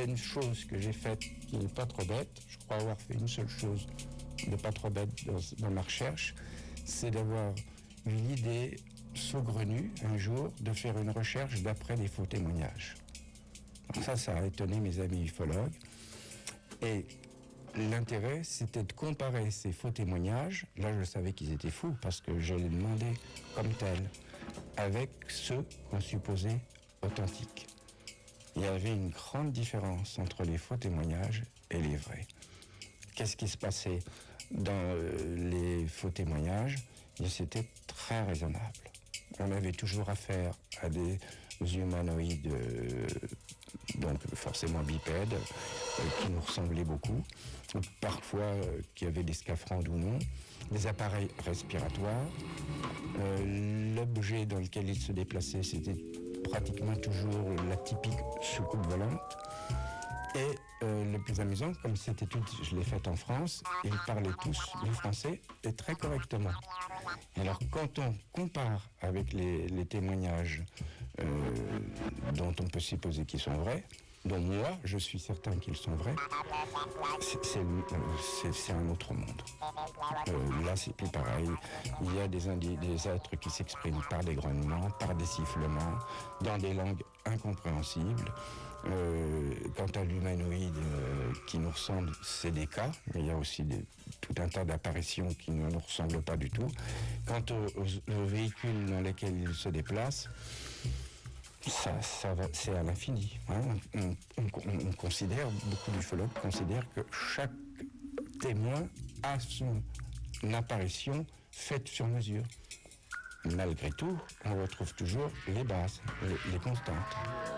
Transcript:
une chose que j'ai faite qui n'est pas trop bête, je crois avoir fait une seule chose de pas trop bête dans ma recherche, c'est d'avoir eu l'idée saugrenue un jour de faire une recherche d'après les faux témoignages. Alors ça a étonné mes amis ufologues. Et l'intérêt, c'était de comparer ces faux témoignages, là je savais qu'ils étaient fous parce que je les demandais comme tels, avec ceux qu'on supposait authentiques. Il y avait une grande différence entre les faux témoignages et les vrais. Qu'est-ce qui se passait dans les faux témoignages? C'était très raisonnable. On avait toujours affaire à des humanoïdes, donc forcément bipèdes, qui nous ressemblaient beaucoup, parfois qui avaient des scaphandres ou non, des appareils respiratoires. L'objet dans lequel ils se déplaçaient, c'était pratiquement toujours la typique soucoupe volante. Et le plus amusant, comme c'était tout, je l'ai fait en France, ils parlaient tous le français et très correctement. Alors quand on compare avec les témoignages dont on peut supposer qu'ils sont vrais, dont moi je suis certain qu'ils sont vrais, c'est un autre monde. Là c'est plus pareil, il y a des êtres qui s'expriment par des grognements, par des sifflements, dans des langues incompréhensibles. Quant à l'humanoïde qui nous ressemble, c'est des cas, mais il y a aussi tout un tas d'apparitions qui ne nous ressemblent pas du tout. Quant aux véhicules dans lesquels ils se déplacent, c'est à l'infini. Hein. On considère, beaucoup d'ufologues considèrent que chaque témoin a son apparition faite sur mesure. Malgré tout, on retrouve toujours les bases, les constantes.